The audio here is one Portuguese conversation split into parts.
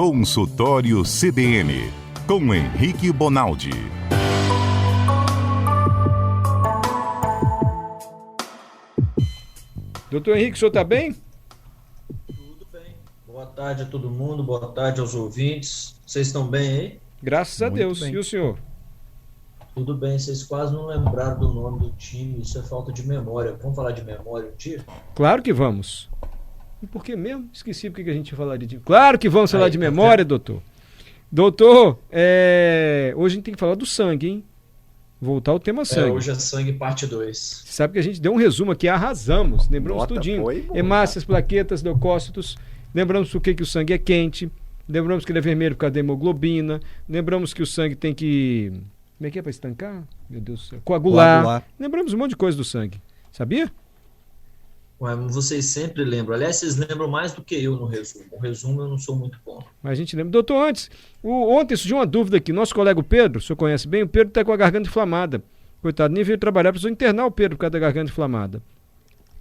Consultório CBN, com Henrique Bonaldi. Doutor Henrique, o senhor está bem? Tudo bem. Boa tarde a todo mundo, boa tarde aos ouvintes. Vocês estão bem aí? Graças a Deus. Bem. E o senhor? Tudo bem, vocês quase não lembraram do nome do time, isso é falta de memória. Vamos falar de memória um dia? Claro que vamos. E por que mesmo? Esqueci porque que a gente falaria de... Claro que vamos falar de memória, doutor. Doutor, hoje a gente tem que falar do sangue, hein? Voltar ao tema sangue. Hoje é sangue parte 2. Você sabe que a gente deu um resumo aqui, arrasamos. Lembramos tudinho. Hemácias, plaquetas, leucócitos. Lembramos por que o sangue é quente. Lembramos que ele é vermelho por causa da hemoglobina. Lembramos que o sangue tem que... Como é que é para estancar? Meu Deus do céu. Coagular. Lembramos um monte de coisa do sangue. Sabia? Ué, vocês sempre lembram. Aliás, vocês lembram mais do que eu no resumo. O resumo eu não sou muito bom. Mas a gente lembra. Doutor, ontem surgiu uma dúvida aqui. Nosso colega Pedro, o senhor conhece bem, o Pedro está com a garganta inflamada. Coitado, nem veio trabalhar, precisou internar o Pedro por causa da garganta inflamada.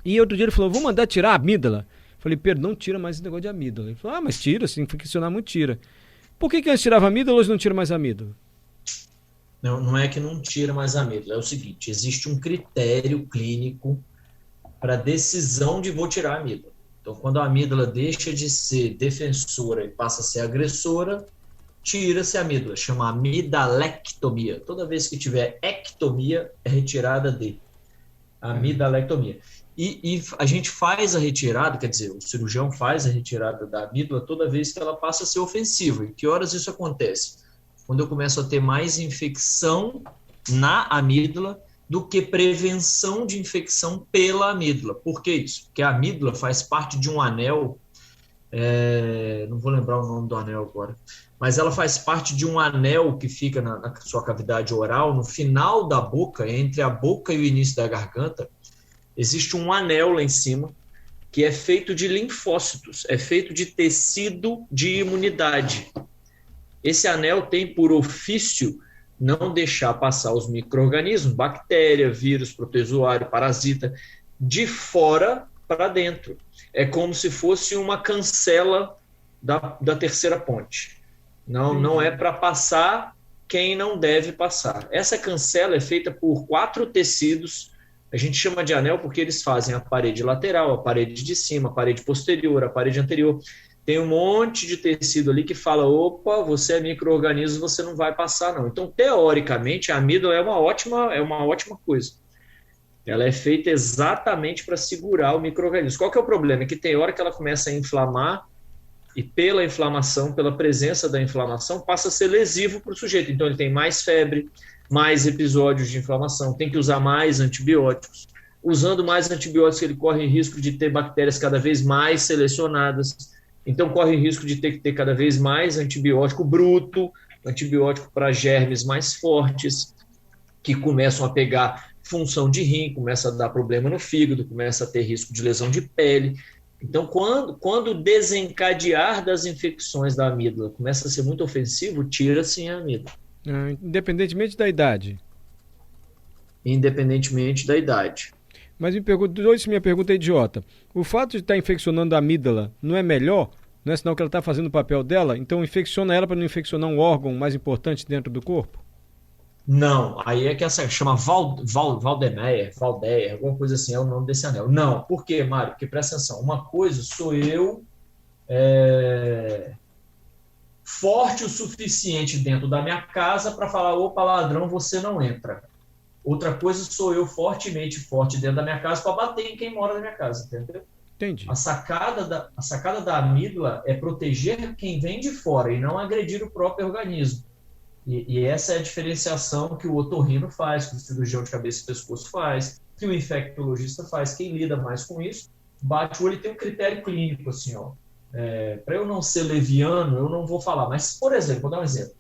E outro dia ele falou, vou mandar tirar a amígdala. Falei, Pedro, não tira mais esse negócio de amígdala. Ele falou, mas tira, se infeccionar muito, tira. Por que antes tirava a amígdala, hoje não tira mais a amígdala? Não é que não tira mais a amígdala. É o seguinte, existe um critério clínico para decisão de vou tirar a amígdala. Então, quando a amígdala deixa de ser defensora e passa a ser agressora, tira-se a amígdala, chama amidalectomia. Toda vez que tiver ectomia, é retirada de amidalectomia. E a gente faz a retirada, quer dizer, o cirurgião faz a retirada da amígdala toda vez que ela passa a ser ofensiva. Em que horas isso acontece? Quando eu começo a ter mais infecção na amígdala do que prevenção de infecção pela amígdala. Por que isso? Porque a amígdala faz parte de um anel, não vou lembrar o nome do anel agora, mas ela faz parte de um anel que fica na sua cavidade oral, no final da boca, entre a boca e o início da garganta, existe um anel lá em cima, que é feito de linfócitos, é feito de tecido de imunidade. Esse anel tem por ofício não deixar passar os micro-organismos, bactéria, vírus, protozoário, parasita, de fora para dentro. É como se fosse uma cancela da terceira ponte. Não é para passar quem não deve passar. Essa cancela é feita por 4 tecidos, a gente chama de anel porque eles fazem a parede lateral, a parede de cima, a parede posterior, a parede anterior. Tem um monte de tecido ali que fala, opa, você é micro-organismo, você não vai passar, não. Então, teoricamente, a amígdala é uma ótima coisa. Ela é feita exatamente para segurar o micro-organismo. Qual que é o problema? É que tem hora que ela começa a inflamar e pela inflamação, pela presença da inflamação, passa a ser lesivo para o sujeito. Então, ele tem mais febre, mais episódios de inflamação, tem que usar mais antibióticos. Usando mais antibióticos, ele corre risco de ter bactérias cada vez mais selecionadas. Então, corre o risco de ter que ter cada vez mais antibiótico bruto, antibiótico para germes mais fortes, que começam a pegar função de rim, começa a dar problema no fígado, começa a ter risco de lesão de pele. Então, quando o desencadear das infecções da amígdala começa a ser muito ofensivo, tira-se a amígdala. Independentemente da idade? Independentemente da idade. Mas minha pergunta é idiota. O fato de estar infeccionando a amígdala não é melhor? Não é sinal que ela está fazendo o papel dela? Então infecciona ela para não infeccionar um órgão mais importante dentro do corpo? Não, aí é que essa chama Valdemeyer, alguma coisa assim, é o nome desse anel. Não, por quê, Mário? Porque presta atenção, uma coisa sou eu forte o suficiente dentro da minha casa para falar, opa, ladrão, você não entra. Outra coisa sou eu fortemente forte dentro da minha casa para bater em quem mora na minha casa, entendeu? Entendi. A sacada da amígdala é proteger quem vem de fora e não agredir o próprio organismo. E essa é a diferenciação que o otorrino faz, que o cirurgião de cabeça e pescoço faz, que o infectologista faz. Quem lida mais com isso, bate o olho e tem um critério clínico, assim, ó. Para eu não ser leviano, eu não vou falar. Mas, por exemplo, vou dar um exemplo.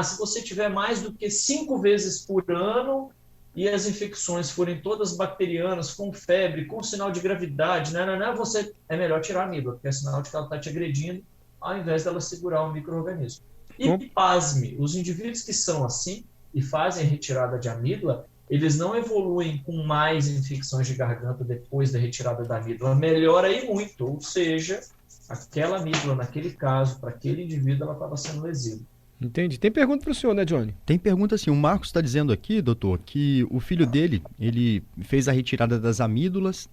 Se você tiver mais do que 5 vezes por ano e as infecções forem todas bacterianas, com febre, com sinal de gravidade, você é melhor tirar a amígdala, porque é sinal de que ela está te agredindo, ao invés dela segurar um micro-organismo. E pasme, os indivíduos que são assim e fazem retirada de amígdala, eles não evoluem com mais infecções de garganta depois da retirada da amígdala, melhora aí muito, ou seja, aquela amígdala, naquele caso, para aquele indivíduo, ela estava sendo lesiva. Entendi. Tem pergunta para o senhor, né, Johnny? Tem pergunta assim, o Marcos está dizendo aqui, doutor, que o filho dele, ele fez a retirada das amígdalas,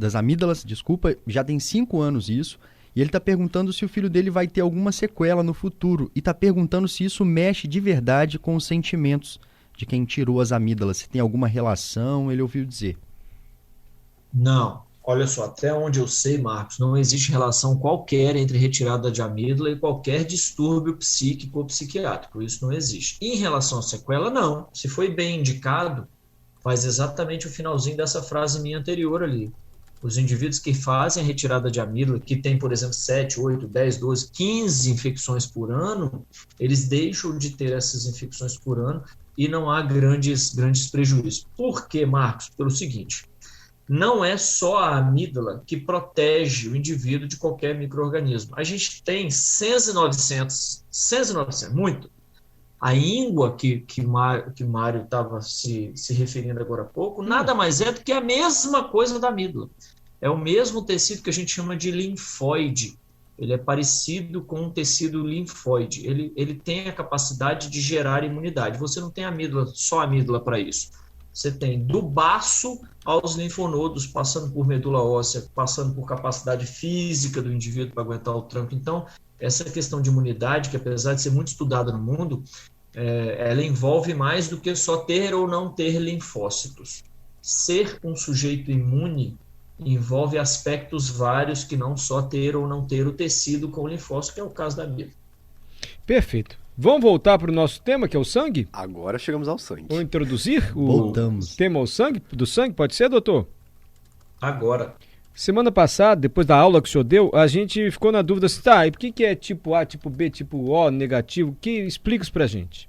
desculpa, já tem 5 anos isso, e ele está perguntando se o filho dele vai ter alguma sequela no futuro, e está perguntando se isso mexe de verdade com os sentimentos de quem tirou as amígdalas, se tem alguma relação, ele ouviu dizer. Não. Olha só, até onde eu sei, Marcos, não existe relação qualquer entre retirada de amígdala e qualquer distúrbio psíquico ou psiquiátrico. Isso não existe. Em relação à sequela, não. Se foi bem indicado, faz exatamente o finalzinho dessa frase minha anterior ali. Os indivíduos que fazem a retirada de amígdala, que tem, por exemplo, 7, 8, 10, 12, 15 infecções por ano, eles deixam de ter essas infecções por ano e não há grandes prejuízos. Por quê, Marcos? Pelo seguinte... Não é só a amígdala que protege o indivíduo de qualquer micro-organismo. A gente tem 100 e 900, muito. A íngua que Mário estava se referindo agora há pouco, nada mais é do que a mesma coisa da amígdala. É o mesmo tecido que a gente chama de linfóide. Ele é parecido com um tecido linfóide. Ele tem a capacidade de gerar imunidade. Você não tem amígdala, só amígdala para isso. Você tem do baço aos linfonodos, passando por medula óssea, passando por capacidade física do indivíduo para aguentar o tranco. Então, essa questão de imunidade, que apesar de ser muito estudada no mundo, ela envolve mais do que só ter ou não ter linfócitos. Ser um sujeito imune envolve aspectos vários que não só ter ou não ter o tecido com linfócito, que é o caso da amígdala. Perfeito. Vamos voltar para o nosso tema, que é o sangue? Agora chegamos ao sangue. Vou introduzir o Voltamos. tema do sangue, pode ser, doutor? Agora, Semana passada, depois da aula que o senhor deu, a gente ficou na dúvida assim, tá, e por que é tipo A, tipo B, tipo O, negativo? Explica isso pra gente.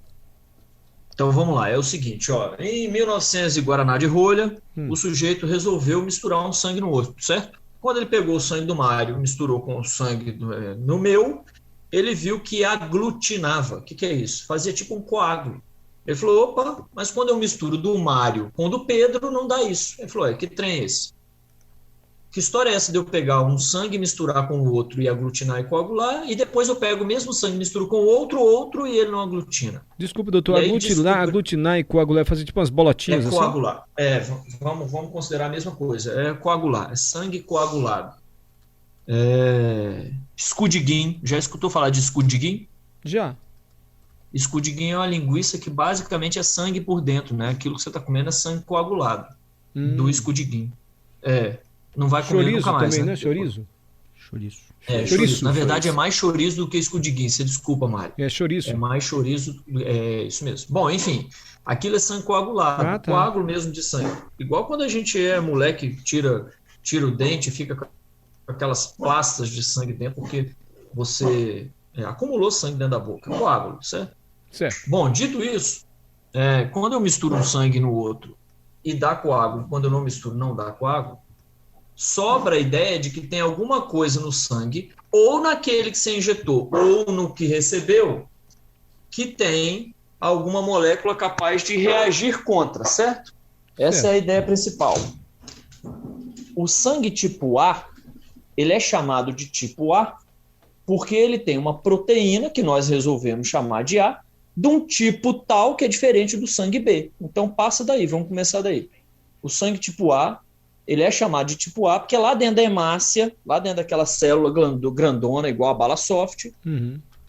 então vamos lá, é o seguinte, ó, em 1900 e Guaraná de rolha, o sujeito resolveu misturar um sangue no outro, certo? Quando ele pegou o sangue do Mário, misturou com o sangue no meu, ele viu que aglutinava. O que é isso? Fazia tipo um coágulo. Ele falou, opa, mas quando eu misturo do Mário com o do Pedro, não dá isso. Ele falou, que trem é esse? Que história é essa de eu pegar um sangue, misturar com o outro e aglutinar e coagular, e depois eu pego o mesmo sangue, misturo com o outro e ele não aglutina? Desculpa, doutor, E aí, aglutinar e coagular é fazer tipo umas bolotinhas assim? Coagular. Vamos considerar a mesma coisa. É coagular, é sangue coagulado. Escudiguim. Já escutou falar de escudiguim? Já. Escudiguim é uma linguiça que basicamente é sangue por dentro, né? Aquilo que você está comendo é sangue coagulado do escudiguim. Não vai comer Chorizo nunca mais, também, né? né? Chorizo? Chouriço. Chouriço. Na verdade, é mais chorizo do que escudiguim. Você desculpa, Mário. É chouriço. É mais chorizo, isso mesmo. Bom, enfim, aquilo é sangue coagulado, tá. coágulo mesmo de sangue. Igual quando a gente é moleque, tira o dente, fica com aquelas pastas de sangue dentro, porque você acumulou sangue dentro da boca. Coágulo, certo? Certo. Bom, dito isso, quando eu misturo um sangue no outro e dá coágulo, quando eu não misturo não dá coágulo, sobra a ideia de que tem alguma coisa no sangue, ou naquele que você injetou, ou no que recebeu, que tem alguma molécula capaz de reagir contra, certo? Essa é a ideia principal. O sangue tipo A, ele é chamado de tipo A porque ele tem uma proteína, que nós resolvemos chamar de A, de um tipo tal que é diferente do sangue B. Então passa daí, vamos começar daí. O sangue tipo A, ele é chamado de tipo A porque lá dentro da hemácia, lá dentro daquela célula grandona, igual a bala soft,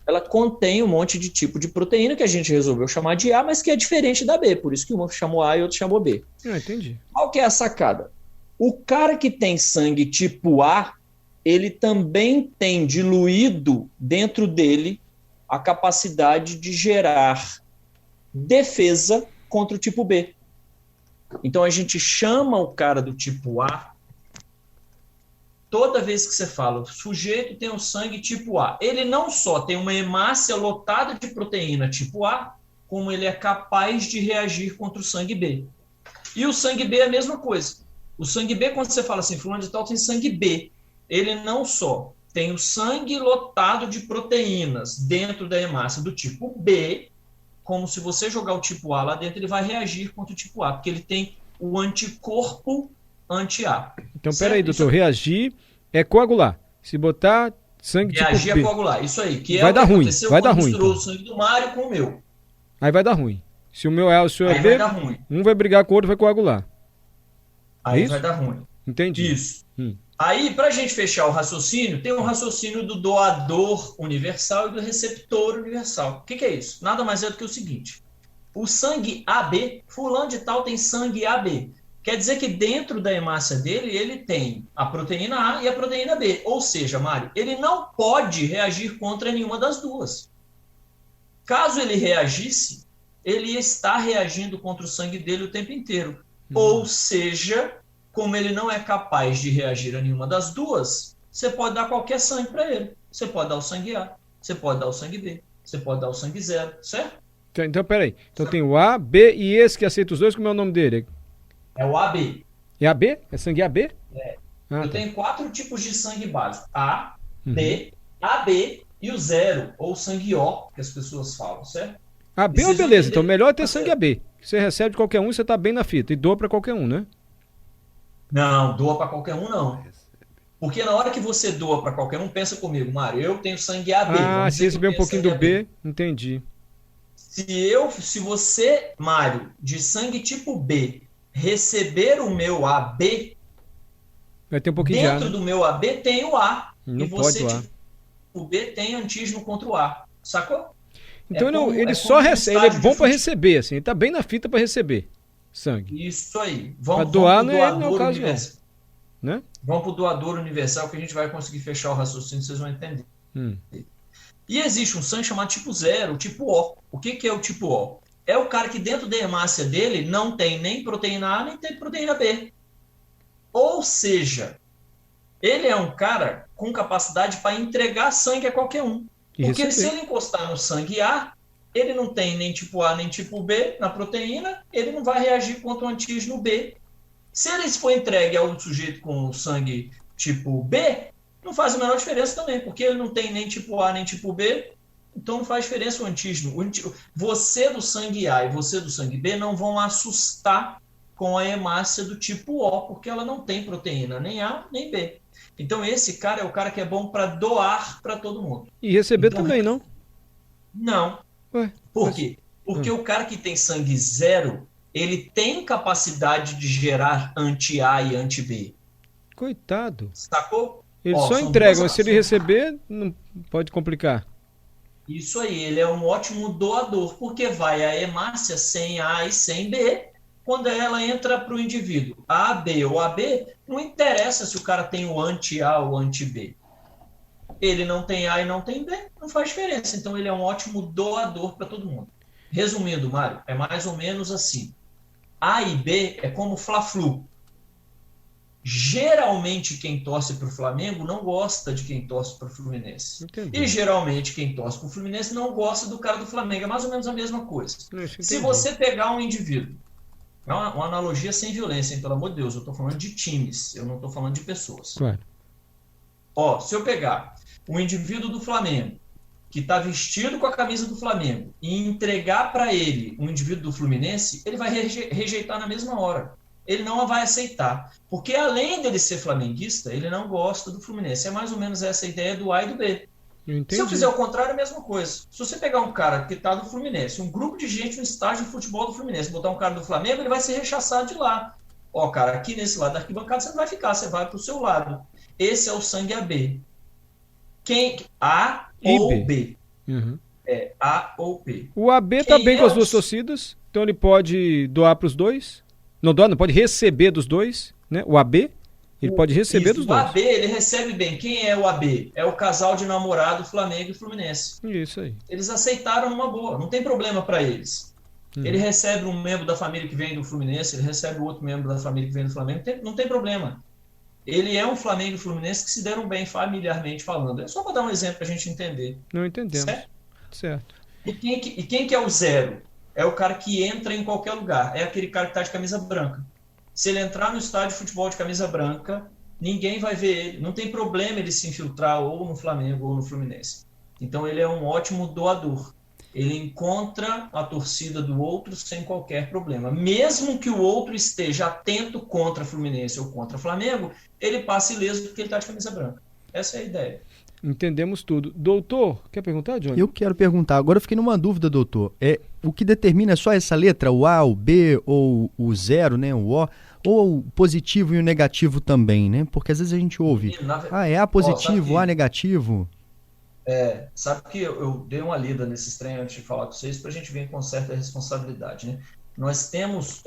ela contém um monte de tipo de proteína que a gente resolveu chamar de A, mas que é diferente da B, por isso que uma chamou A e outra chamou B. Entendi. Qual que é a sacada? O cara que tem sangue tipo A, ele também tem diluído dentro dele a capacidade de gerar defesa contra o tipo B. Então a gente chama o cara do tipo A, toda vez que você fala, o sujeito tem um sangue tipo A, ele não só tem uma hemácia lotada de proteína tipo A, como ele é capaz de reagir contra o sangue B. E o sangue B é a mesma coisa. O sangue B, quando você fala assim, fulano de tal tem sangue B, ele não só tem o sangue lotado de proteínas dentro da hemácia do tipo B, como se você jogar o tipo A lá dentro, ele vai reagir contra o tipo A, porque ele tem o anticorpo anti-A. Então, peraí, doutor, reagir é coagular. Se botar Sangue tipo reagir B. a coagular. Isso aí, que Vai é dar o que ruim, aconteceu vai dar quando ruim, misturou então. o sangue do Mário com o meu. Aí vai dar ruim. Se o meu é A, o seu é Aí B, vai dar ruim. um vai brigar com o outro, vai coagular. Aí Isso? vai dar ruim. Entendi. Isso. Hum. Aí, para a gente fechar o raciocínio, tem um raciocínio do doador universal e do receptor universal. O que é isso? Nada mais é do que o seguinte. O sangue AB, fulano de tal tem sangue AB. Quer dizer que dentro da hemácia dele, ele tem a proteína A e a proteína B. Ou seja, Mário, ele não pode reagir contra nenhuma das duas. Caso ele reagisse, ele está reagindo contra o sangue dele o tempo inteiro. Ou seja, como ele não é capaz de reagir a nenhuma das duas, você pode dar qualquer sangue para ele. Você pode dar o sangue A, você pode dar o sangue B, você pode dar o sangue zero, certo? Então, peraí. Então tem o A, B e esse que aceita os dois, como é o nome dele? É o AB. É AB? É sangue AB? É. Ah, Eu tá. tenho 4 tipos de sangue básico. A, B, AB e o zero, ou sangue O, que as pessoas falam, certo? AB, E vocês beleza. vão Então entender. melhor é ter Tá sangue certo. AB. Você recebe de qualquer um e você tá bem na fita. E doa pra qualquer um, né? Não, doa para qualquer um, não. Porque na hora que você doa para qualquer um, pensa comigo, Mário, eu tenho sangue AB. Ah, vamos se dizer que receber eu um tenho pouquinho sangue do B, entendi. Se você, Mário, de sangue tipo B, receber o meu AB, Vai ter um pouquinho de A, dentro né? do meu AB tem o A. Não e você, pode doar. tipo B, tem antígeno contra o A. Sacou? Então como- ele é só como um recebe. Ele é estádio de bom pra fute- receber, assim. Ele tá bem na fita pra receber sangue. Isso aí. Pra Vamos doar pro não é o doador caso, universal. Né? Vamos para o doador universal que a gente vai conseguir fechar o raciocínio, vocês vão entender. Hum. E existe um sangue chamado tipo 0, o tipo O. O que é o tipo O? É o cara que dentro da hemácia dele não tem nem proteína A, nem tem proteína B. Ou seja, ele é um cara com capacidade para entregar sangue a qualquer um. E Porque se receber. ele encostar no sangue A, ele não tem nem tipo A, nem tipo B na proteína, ele não vai reagir contra o antígeno B. Se ele for entregue ao sujeito com sangue tipo B, não faz a menor diferença também, porque ele não tem nem tipo A, nem tipo B, então não faz diferença o antígeno. Você do sangue A e você do sangue B não vão assustar com a hemácia do tipo O, porque ela não tem proteína nem A, nem B. Então esse cara é o cara que é bom para doar para todo mundo. E receber Então, também, não? Não. Ué, Por mas- quê? Porque o cara que tem sangue zero, ele tem capacidade de gerar anti-A e anti-B. Coitado. Sacou? Eles Ó, só são entregam, duas mas se ele ações. receber, não pode complicar. Isso aí, ele é um ótimo doador, porque vai a hemácia sem A e sem B, quando ela entra para o indivíduo A, B ou AB, não interessa se o cara tem o anti-A ou anti-B. Ele não tem A e não tem B, não faz diferença. Então ele é um ótimo doador para todo mundo. Resumindo, Mário, é mais ou menos assim. A e B é como Fla-Flu. Geralmente quem torce para o Flamengo não gosta de quem torce para o Fluminense. Entendi. E geralmente quem torce para o Fluminense não gosta do cara do Flamengo. É mais ou menos a mesma coisa. Isso, Se entendi. você pegar um indivíduo, é uma analogia sem violência, hein, pelo amor de Deus, eu estou falando de times, eu não estou falando de pessoas. Claro. Ó, se eu pegar um indivíduo do Flamengo, que está vestido com a camisa do Flamengo, e entregar para ele um indivíduo do Fluminense, ele vai rejeitar na mesma hora. Ele não a vai aceitar. Porque além dele ser flamenguista, ele não gosta do Fluminense. É mais ou menos essa ideia do A e do B. Eu entendi. Se eu fizer o contrário, é a mesma coisa. Se você pegar um cara que está do Fluminense, um grupo de gente no estádio de futebol do Fluminense, botar um cara do Flamengo, ele vai ser rechaçado de lá. Ó, cara, aqui nesse lado da arquibancada você não vai ficar, você vai para o seu lado. Esse é o sangue AB. Quem? A E ou B. B. Uhum. É A ou B. O AB tá Quem bem é com as o- duas torcidas, então ele pode doar para os dois. Não doar, não pode receber dos dois, né? O AB, ele pode receber Isso, dos o dois. AB, ele recebe bem. Quem é o AB? É o casal de namorado Flamengo e Fluminense. Isso aí. Eles aceitaram numa boa, não tem problema para eles. Ele recebe um membro da família que vem do Fluminense, ele recebe outro membro da família que vem do Flamengo, não tem problema. Ele é um Flamengo e Fluminense que se deram bem familiarmente falando. É só para dar um exemplo para a gente entender. Não entendemos. Certo? Certo. E quem que é o zero? É o cara que entra em qualquer lugar. É aquele cara que está de camisa branca. Se ele entrar no estádio de futebol de camisa branca, ninguém vai ver ele. Não tem problema ele se infiltrar ou no Flamengo ou no Fluminense. Então ele é um ótimo doador. Ele encontra a torcida do outro sem qualquer problema. Mesmo que o outro esteja atento contra Fluminense ou contra Flamengo, ele passa ileso porque ele está de camisa branca. Essa é a ideia. Entendemos tudo. Doutor, quer perguntar, Johnny? Eu quero perguntar, agora eu fiquei numa dúvida, doutor. O que determina é só essa letra, o A, o B ou o 0, né, o O, ou o positivo e o negativo também, né? Porque às vezes a gente ouve, é A positivo, A negativo. Sabe que eu dei uma lida nesses trem antes de falar com vocês para a gente ver com certa responsabilidade, né? Nós temos,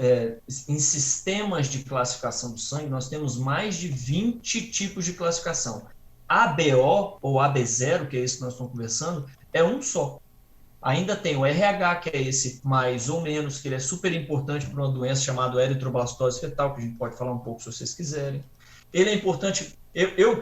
em sistemas de classificação do sangue, nós temos mais de 20 tipos de classificação. ABO ou AB0, que é esse que nós estamos conversando, é um só. Ainda tem o RH, que é esse mais ou menos, que ele é super importante para uma doença chamada eritroblastose fetal, que a gente pode falar um pouco se vocês quiserem. Ele é importante. Eu,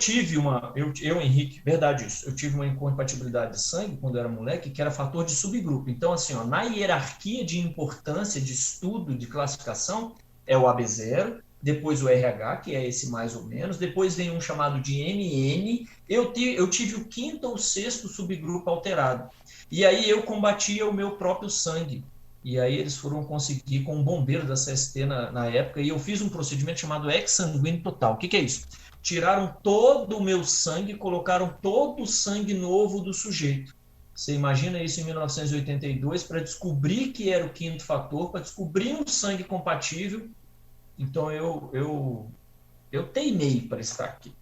Henrique, verdade isso, eu tive uma incompatibilidade de sangue quando eu era moleque, que era fator de subgrupo. Então, assim, na hierarquia de importância de estudo, de classificação, é o AB0, depois o RH, que é esse mais ou menos, depois vem um chamado de MN, eu tive o 5º ou 6º subgrupo alterado. E aí eu combatia o meu próprio sangue. E aí eles foram conseguir com um bombeiro da CST na época, e eu fiz um procedimento chamado exsanguíneo total. O que é isso? Tiraram todo o meu sangue, colocaram todo o sangue novo do sujeito. Você imagina isso em 1982, para descobrir que era o 5º fator, para descobrir um sangue compatível. Então eu teimei para estar aqui.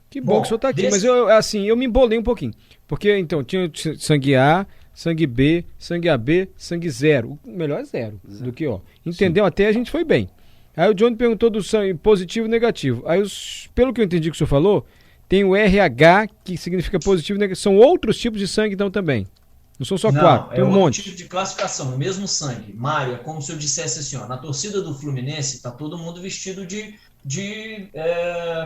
Que bom que o senhor está aqui, mas eu me embolei um pouquinho. Porque, então, tinha sangue A, sangue B, sangue AB, sangue 0. O melhor é 0 do que O. Entendeu? Sim. Até a gente foi bem. Aí o Johnny perguntou do sangue positivo e negativo. Aí, pelo que eu entendi que o senhor falou, tem o RH, que significa positivo e negativo. São outros tipos de sangue, então, também. Não são só 4, tem um monte. Tipo de classificação, no mesmo sangue. Mário, é como se eu dissesse assim, na torcida do Fluminense, tá todo mundo vestido de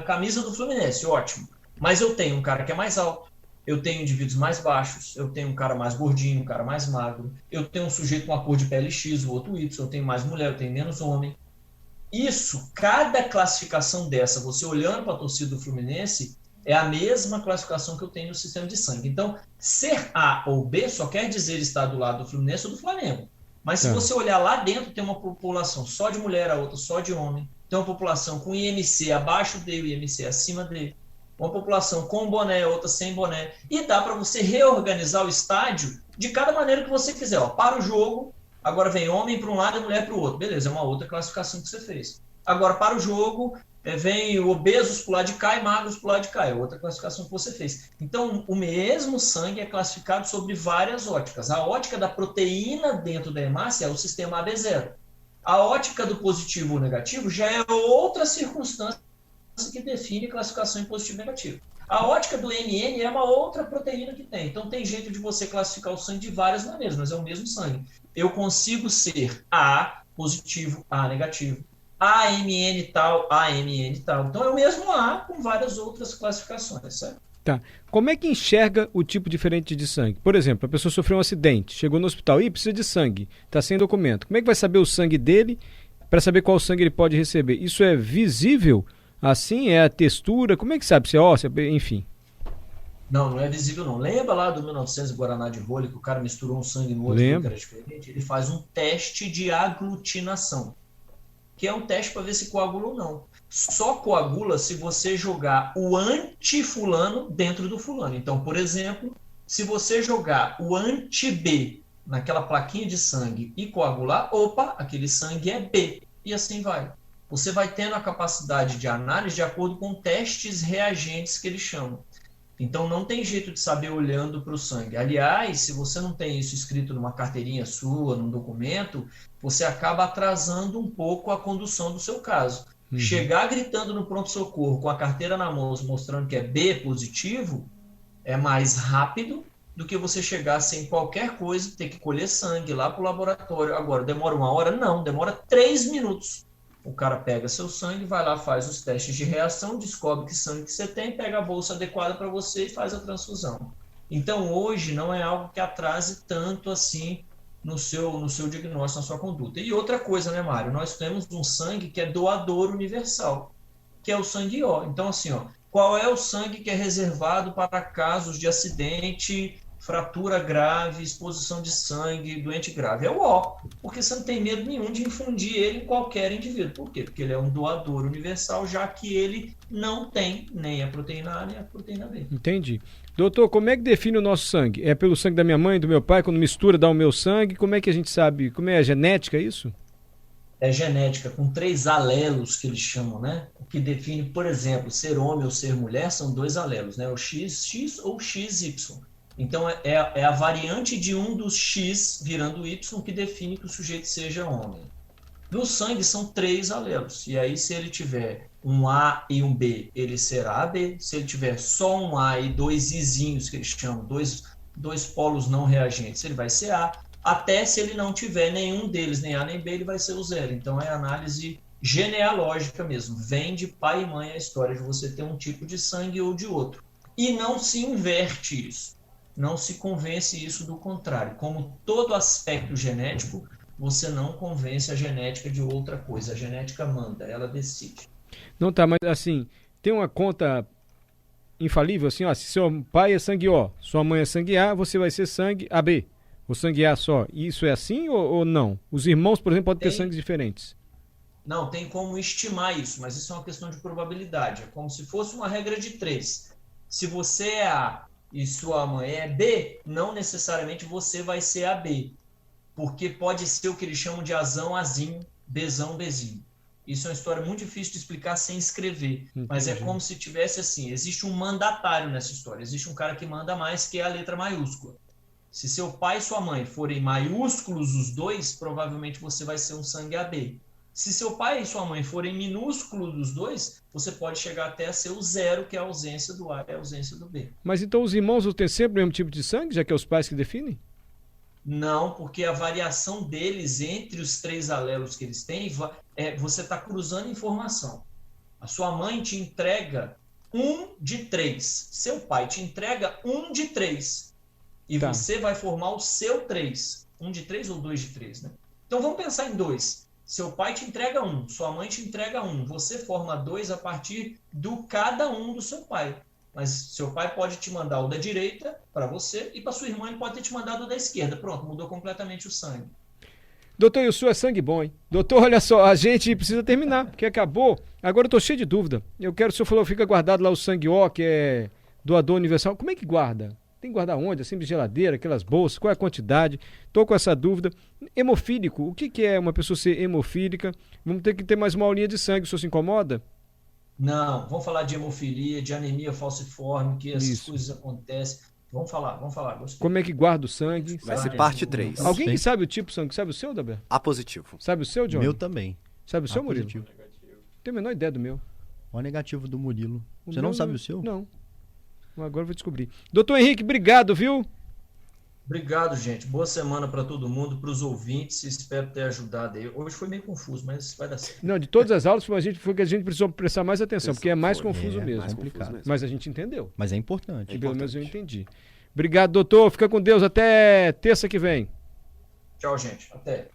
camisa do Fluminense, ótimo. Mas eu tenho um cara que é mais alto, eu tenho indivíduos mais baixos, eu tenho um cara mais gordinho, um cara mais magro, eu tenho um sujeito com a cor de pele X, o outro Y, eu tenho mais mulher, eu tenho menos homem. Isso, cada classificação dessa, você olhando para a torcida do Fluminense, é a mesma classificação que eu tenho no sistema de sangue. Então, ser A ou B só quer dizer estar do lado do Fluminense ou do Flamengo. Mas se você olhar lá dentro, tem uma população só de mulher, a outra só de homem. Tem uma população com IMC abaixo dele, IMC acima dele. Uma população com boné, outra sem boné. E dá para você reorganizar o estádio de cada maneira que você quiser. Para o jogo, agora vem homem para um lado e mulher para o outro. Beleza, é uma outra classificação que você fez. Agora, para o jogo, vem obesos para o lado de cá e magros para o lado de cá. É outra classificação que você fez. Então, o mesmo sangue é classificado sobre várias óticas. A ótica da proteína dentro da hemácia é o sistema AB0. A ótica do positivo ou negativo já é outra circunstância que define classificação em positivo e negativo. A ótica do MN é uma outra proteína que tem. Então, tem jeito de você classificar o sangue de várias maneiras, mas é o mesmo sangue. Eu consigo ser A positivo, A negativo. AMN tal, AMN tal. Então é o mesmo A com várias outras classificações, certo? Tá. Como é que enxerga o tipo diferente de sangue? Por exemplo, a pessoa sofreu um acidente, chegou no hospital e precisa de sangue, está sem documento. Como é que vai saber o sangue dele para saber qual sangue ele pode receber? Isso é visível? Assim, é a textura? Como é que sabe se é ósseo, enfim? Não é visível não. Lembra lá do 1900 Guaraná de rolha que o cara misturou um sangue no outro que era diferente? Ele faz um teste de aglutinação, que é um teste para ver se coagula ou não. Só coagula se você jogar o anti-fulano dentro do fulano. Então, por exemplo, se você jogar o anti-B naquela plaquinha de sangue e coagular, opa, aquele sangue é B. E assim vai. Você vai tendo a capacidade de análise de acordo com testes reagentes que eles chamam. Então, não tem jeito de saber olhando para o sangue. Aliás, se você não tem isso escrito numa carteirinha sua, num documento, você acaba atrasando um pouco a condução do seu caso. Chegar gritando no pronto-socorro com a carteira na mão, mostrando que é B positivo, é mais rápido do que você chegar sem qualquer coisa, ter que colher sangue lá para o laboratório. Agora, demora 1 hora? Não, demora 3 minutos. O cara pega seu sangue, vai lá, faz os testes de reação, descobre que sangue que você tem, pega a bolsa adequada para você e faz a transfusão. Então, hoje, não é algo que atrase tanto assim no seu diagnóstico, na sua conduta. E outra coisa, né, Mário? Nós temos um sangue que é doador universal, que é o sangue O. Então, assim, qual é o sangue que é reservado para casos de acidente fratura grave, exposição de sangue, doente grave. É o O, porque você não tem medo nenhum de infundir ele em qualquer indivíduo. Por quê? Porque ele é um doador universal, já que ele não tem nem a proteína A nem a proteína B. Entendi. Doutor, como é que define o nosso sangue? É pelo sangue da minha mãe, do meu pai, quando mistura dá o meu sangue? Como é que a gente sabe? Como é a genética, é isso? É genética, com 3 alelos que eles chamam, né? O que define, por exemplo, ser homem ou ser mulher são 2 alelos, né? O XX ou XY. Então, é a variante de um dos X virando Y que define que o sujeito seja homem. No sangue são 3 alelos. E aí, se ele tiver um A e um B, ele será AB. Se ele tiver só um A e 2 Izinhos, que eles chamam, dois polos não reagentes, ele vai ser A. Até se ele não tiver nenhum deles, nem A nem B, ele vai ser o 0. Então, é análise genealógica mesmo. Vem de pai e mãe a história de você ter um tipo de sangue ou de outro. E não se inverte isso. Não se convence isso do contrário. Como todo aspecto genético, você não convence a genética de outra coisa. A genética manda, ela decide. Não tá, mas assim, tem uma conta infalível, assim, ó, se seu pai é sangue O, sua mãe é sangue A, você vai ser sangue AB, ou sangue A só. Isso é assim ou não? Os irmãos, por exemplo, podem ter sangues diferentes. Não, tem como estimar isso, mas isso é uma questão de probabilidade. É como se fosse uma regra de 3. Se você é A e sua mãe é B, não necessariamente você vai ser AB. Porque pode ser o que eles chamam de Azão, Azinho, Bezão, Bezinho. Isso é uma história muito difícil de explicar sem escrever. Entendi. Mas é como se tivesse assim, existe um mandatário nessa história. Existe um cara que manda mais, que é a letra maiúscula. Se seu pai e sua mãe forem maiúsculos os dois, provavelmente você vai ser um sangue AB. Se seu pai e sua mãe forem minúsculos dos dois, você pode chegar até a ser o 0, que é a ausência do A e a ausência do B. Mas então os irmãos vão ter sempre o mesmo tipo de sangue, já que é os pais que definem? Não, porque a variação deles entre os 3 alelos que eles têm, você está cruzando informação. A sua mãe te entrega 1 de 3. Seu pai te entrega 1 de 3. E Tá. você vai formar o seu 3. 1 de 3 ou 2 de 3, né? Então vamos pensar em 2. Seu pai te entrega 1, sua mãe te entrega 1. Você forma 2 a partir do cada um do seu pai. Mas seu pai pode te mandar o da direita para você e para sua irmã ele pode ter te mandado o da esquerda. Pronto, mudou completamente o sangue. Doutor, e o seu é sangue bom, hein? Doutor, olha só, a gente precisa terminar, porque acabou. Agora eu tô cheio de dúvida. O senhor falou, fica guardado lá o sangue O, que é doador universal. Como é que guarda? Tem que guardar onde? Assim, de geladeira, aquelas bolsas, qual é a quantidade? Tô com essa dúvida. Hemofílico, o que é uma pessoa ser hemofílica? Vamos ter que ter mais uma aulinha de sangue, o senhor se incomoda? Não, vamos falar de hemofilia, de anemia falciforme, que essas Isso. coisas acontecem. Vamos falar. Gostei. Como é que guarda o sangue? Vai ser parte 3. Alguém Sim. que sabe o tipo de sangue? Sabe o seu, Daber? A positivo. Sabe o seu, John? Meu também. Sabe o seu, A Murilo? positivo. Tenho a menor ideia do meu. Olha o negativo do Murilo. O Você meu não sabe o seu? Não. Agora eu vou descobrir. Doutor Henrique, obrigado, viu? Obrigado, gente. Boa semana para todo mundo, para os ouvintes. Espero ter ajudado aí. Hoje foi meio confuso, mas vai dar certo. Não, de todas as aulas foi que a gente precisou prestar mais atenção, porque é mais confuso É, mesmo. mais complicado. Mas a gente entendeu. Mas é importante. E pelo menos eu entendi. Obrigado, doutor. Fica com Deus. Até terça que vem. Tchau, gente. Até.